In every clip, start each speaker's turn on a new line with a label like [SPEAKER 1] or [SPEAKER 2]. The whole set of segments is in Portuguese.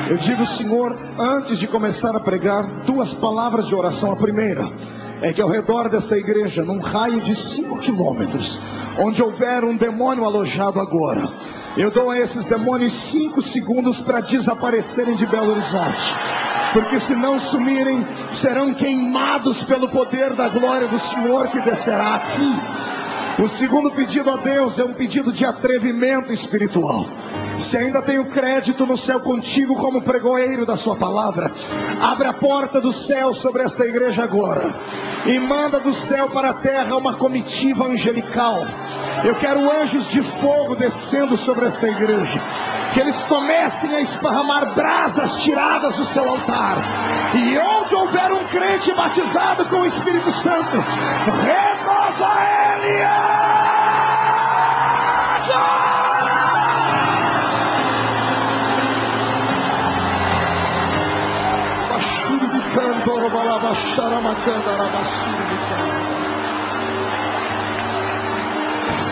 [SPEAKER 1] Eu digo, Senhor, antes de começar a pregar, 2 palavras de oração. A primeira é que ao redor desta igreja, num raio de 5 quilômetros, onde houver um demônio alojado agora, eu dou a esses demônios 5 segundos para desaparecerem de Belo Horizonte, porque se não sumirem, serão queimados pelo poder da glória do Senhor que descerá aqui. O segundo pedido a Deus é um pedido de atrevimento espiritual. Se ainda tenho crédito no céu contigo como pregoeiro da sua palavra, abre a porta do céu sobre esta igreja agora e manda do céu para a terra uma comitiva angelical. Eu quero anjos de fogo descendo sobre esta igreja, que eles comecem a esparramar brasas tiradas do seu altar, e onde houver um crente batizado com o Espírito Santo, renova ele agora!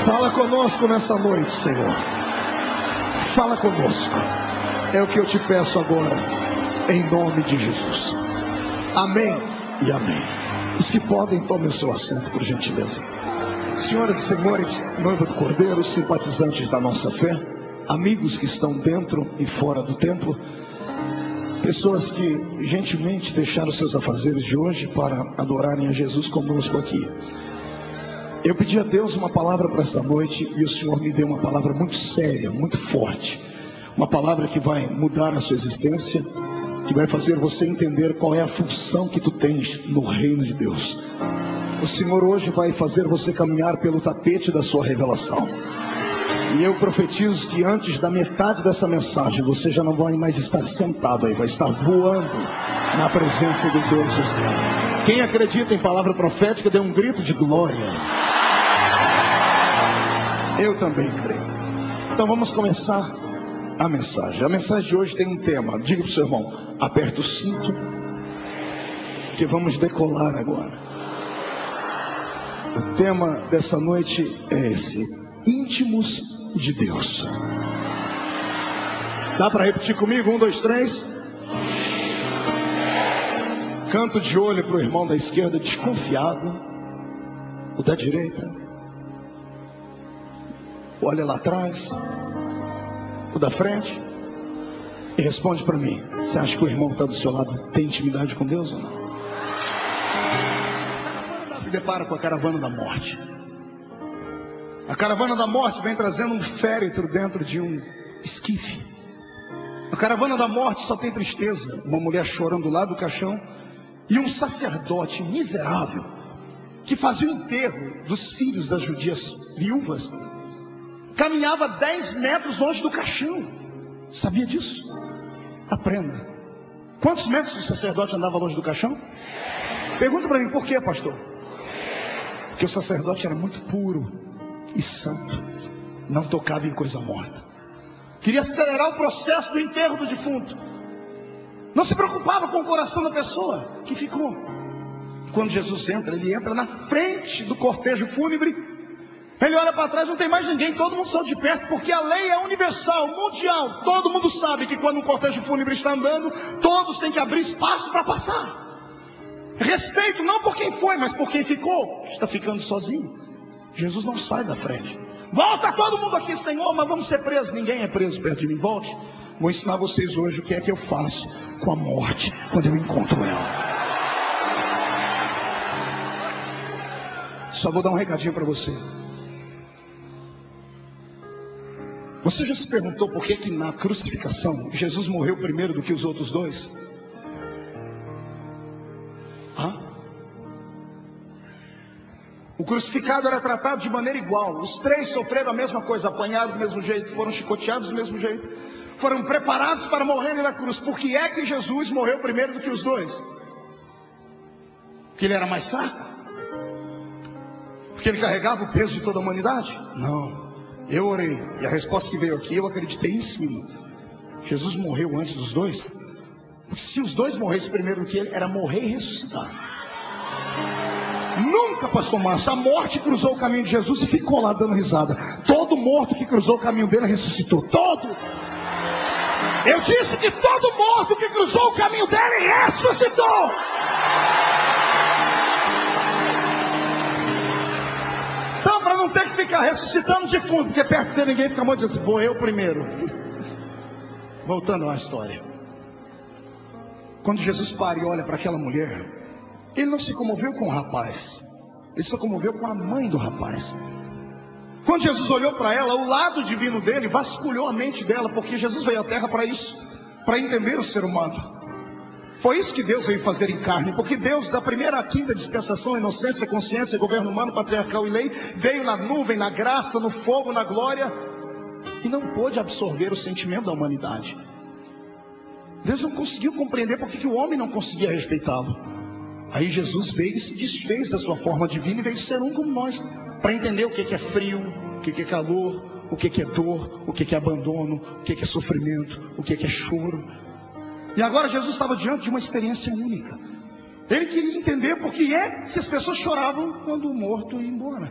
[SPEAKER 1] Fala conosco nessa noite, Senhor. Fala conosco. É o que eu te peço agora, em nome de Jesus. Amém e amém. Os que podem, tomem o seu assento, por gentileza. Senhoras e senhores, noiva do Cordeiro, simpatizantes da nossa fé, amigos que estão dentro e fora do templo, pessoas que gentilmente deixaram seus afazeres de hoje para adorarem a Jesus conosco aqui. Eu pedi a Deus uma palavra para essa noite, e o Senhor me deu uma palavra muito séria, muito forte. Uma palavra que vai mudar a sua existência, que vai fazer você entender qual é a função que tu tens no reino de Deus. O Senhor hoje vai fazer você caminhar pelo tapete da sua revelação. E eu profetizo que antes da metade dessa mensagem, você já não vai mais estar sentado aí, vai estar voando na presença do Deus do céu. Quem acredita em palavra profética, dê um grito de glória. Eu também creio. Então vamos começar a mensagem. A mensagem de hoje tem um tema. Diga para o seu irmão, aperta o cinto, que vamos decolar agora. O tema dessa noite é esse: íntimos de Deus. Dá para repetir comigo? 1, 2, 3. Canto de olho para o irmão da esquerda desconfiado, o da direita. Olha lá atrás, o da frente, e responde para mim: você acha que o irmão que está do seu lado tem intimidade com Deus ou não? Se depara com a caravana da morte. A caravana da morte vem trazendo um féretro dentro de um esquife. A caravana da morte só tem tristeza, uma mulher chorando do lado do caixão, e um sacerdote miserável que fazia o enterro dos filhos das judias viúvas, caminhava 10 metros longe do caixão. Sabia disso? Aprenda. Quantos metros o sacerdote andava longe do caixão? Pergunta para mim, por quê, pastor? Porque o sacerdote era muito puro e santo, não tocava em coisa morta, queria acelerar o processo do enterro do defunto, não se preocupava com o coração da pessoa que ficou. Quando Jesus entra, ele entra na frente do cortejo fúnebre, ele olha para trás, não tem mais ninguém, todo mundo saiu de perto, porque a lei é universal, mundial, todo mundo sabe que quando um cortejo fúnebre está andando, todos têm que abrir espaço para passar. Respeito não por quem foi, mas por quem ficou, está ficando sozinho. Jesus não sai da frente. Volta todo mundo aqui, Senhor, mas vamos ser presos. Ninguém é preso perto de mim. Volte. Vou ensinar vocês hoje o que é que eu faço com a morte quando eu encontro ela. Só vou dar um recadinho para você. Você já se perguntou por que na crucificação Jesus morreu primeiro do que os outros dois? O crucificado era tratado de maneira igual. Os 3 sofreram a mesma coisa, apanharam do mesmo jeito, foram chicoteados do mesmo jeito, foram preparados para morrerem na cruz. Por que é que Jesus morreu primeiro do que os dois? Porque ele era mais fraco? Porque ele carregava o peso de toda a humanidade? Não. Eu orei, e a resposta que veio aqui, eu acreditei em cima. Jesus morreu antes dos dois, porque se os dois morressem primeiro do que ele, era morrer e ressuscitar. Nunca, pastor Márcio, a morte cruzou o caminho de Jesus e ficou lá dando risada. Todo morto que cruzou o caminho dele ressuscitou. Todo. Eu disse que todo caminho dela e ressuscitou. Então, para não ter que ficar ressuscitando de fundo, porque perto de ninguém fica muito dizendo, vou eu primeiro. Voltando à história. Quando Jesus para e olha para aquela mulher, ele não se comoveu com o rapaz, ele se comoveu com a mãe do rapaz. Quando Jesus olhou para ela, o lado divino dele vasculhou a mente dela, porque Jesus veio à terra para isso, para entender o ser humano. Foi isso que Deus veio fazer em carne, porque Deus, da primeira à quinta dispensação, inocência, consciência, governo humano, patriarcal e lei, veio na nuvem, na graça, no fogo, na glória, e não pôde absorver o sentimento da humanidade. Deus não conseguiu compreender porque que o homem não conseguia respeitá-lo. Aí Jesus veio e se desfez da sua forma divina e veio ser um como nós, para entender o que é frio, o que é calor, o que é dor, o que é abandono, o que é sofrimento, o que é choro. E agora Jesus estava diante de uma experiência única. Ele queria entender por que é que as pessoas choravam quando o morto ia embora.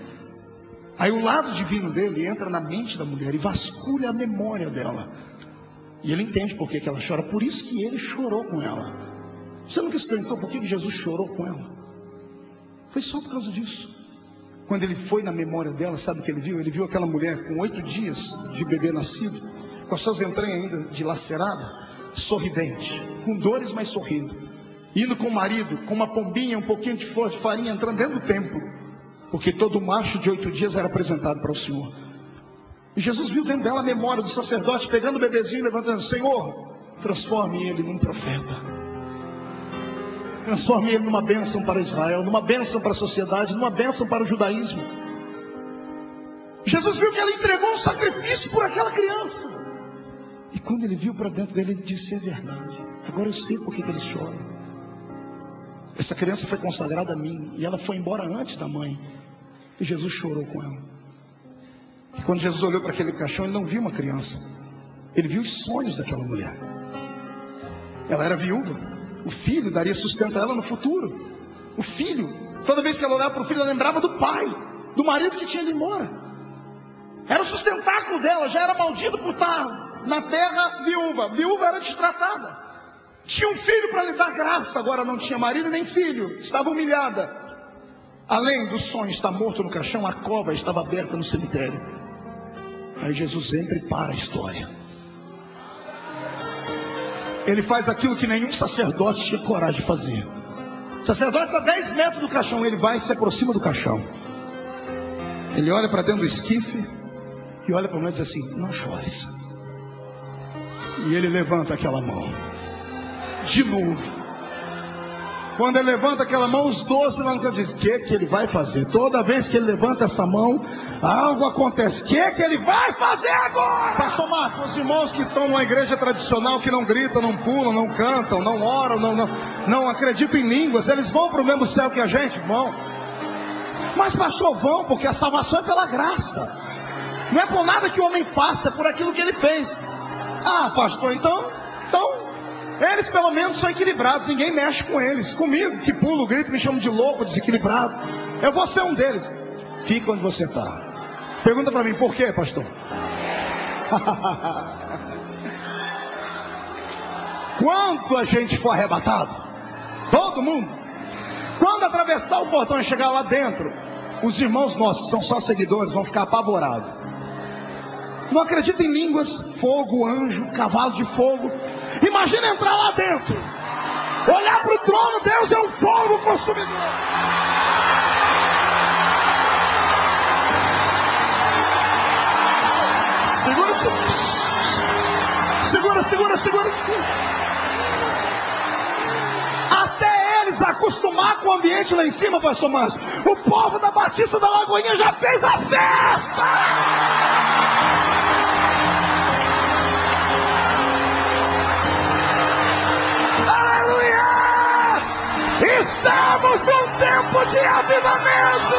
[SPEAKER 1] Aí o lado divino dele entra na mente da mulher e vasculha a memória dela. E ele entende por que ela chora. Por isso que ele chorou com ela. Você nunca se perguntou por que Jesus chorou com ela? Foi só por causa disso. Quando ele foi na memória dela, sabe o que ele viu? Ele viu aquela mulher com 8 dias de bebê nascido, com as suas entranhas ainda dilaceradas, sorridente, com dores, mas sorrindo, indo com o marido, com uma pombinha, um pouquinho de flor de farinha, entrando dentro do templo, porque todo macho de 8 dias era apresentado para o Senhor. E Jesus viu dentro dela a memória do sacerdote, pegando o bebezinho, levantando, Senhor, transforme ele num profeta, transforme ele numa bênção para Israel, numa bênção para a sociedade, numa bênção para o judaísmo. Jesus viu que ela entregou um sacrifício por aquela criança. E quando ele viu para dentro dele, ele disse, é verdade, agora eu sei por que eles choram. Essa criança foi consagrada a mim, e ela foi embora antes da mãe. E Jesus chorou com ela. E quando Jesus olhou para aquele caixão, ele não viu uma criança, ele viu os sonhos daquela mulher. Ela era viúva, o filho daria sustento a ela no futuro. O filho, toda vez que ela olhava para o filho, ela lembrava do pai, do marido que tinha ido embora. Era o sustentáculo dela, já era maldito por estar na terra viúva. Viúva era destratada. Tinha um filho para lhe dar graça, agora não tinha marido nem filho. Estava humilhada. Além do sonho estar morto no caixão, a cova estava aberta no cemitério. Aí Jesus entra e para a história. Ele faz aquilo que nenhum sacerdote tinha coragem de fazer. O sacerdote está a 10 metros do caixão, ele vai e se aproxima do caixão. Ele olha para dentro do esquife e olha para a mulher e diz assim, não chores. E ele levanta aquela mão de novo. Quando ele levanta aquela mão, os 12 lá no canto dizem, o que ele vai fazer? Toda vez que ele levanta essa mão, algo acontece. O que ele vai fazer agora? Pastor Marcos, os irmãos que estão numa igreja tradicional, que não gritam, não pulam, não cantam, não oram, não acreditam em línguas, eles vão para o mesmo céu que a gente? Vão. Mas pastor, vão, porque a salvação é pela graça. Não é por nada que o homem faça, é por aquilo que ele fez. Ah, pastor, então eles pelo menos são equilibrados, ninguém mexe com eles. Comigo, que pulo, grito, me chamam de louco, desequilibrado. Eu vou ser um deles. Fica onde você está. Pergunta para mim, por quê, pastor? Quanto a gente for arrebatado? Todo mundo. Quando atravessar o portão e chegar lá dentro, os irmãos nossos, que são só seguidores, vão ficar apavorados. Não acredita em línguas, fogo, anjo, cavalo de fogo. Imagina entrar lá dentro, olhar para o trono, Deus é um fogo consumidor. Segura. Até eles acostumar com o ambiente lá em cima, pastor Márcio, o povo da Batista da Lagoinha já fez a festa. Estamos num tempo de avivamento.